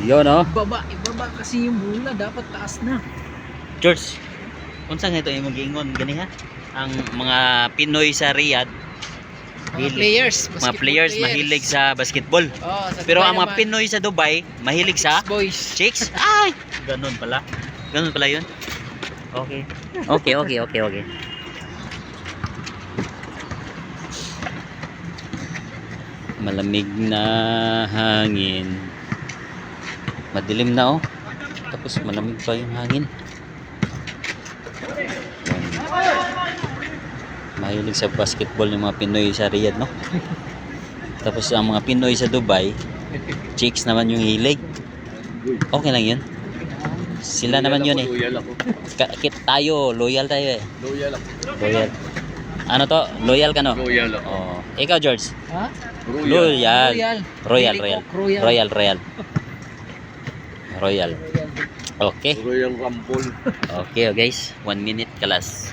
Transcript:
Yun, oh. Ibaba kasi yung bola, dapat taas na. George, unsa nga ito imong giingon gani ha? Ang mga Pinoy sa Riyadh, Mga mga players mahilig sa basketball. Oh, sa Pero Dubai ang mga naman, Pinoy sa Dubai mahilig sa boys. chicks. Ay, ganun pala. Ganun pala 'yun. Okay. Okay. Malamig na hangin. Madilim na, oh. Tapos malamig pa yung hangin. Mahilig sa basketball yung mga Pinoy sa Riyadh, no? Tapos ang mga Pinoy sa Dubai, chicks naman yung hilig. Okay lang yun. Sila naman yun eh. Loyal ako. Tayo, loyal tayo eh. Loyal ako. Loyal. Ano to? Loyal ka, no? Loyal ako. Oh. Ikaw, George? Ha? Loyal. Royal. Royal. Royal. Okay. Royal Rumble. Okay, guys. 1 minute kalas.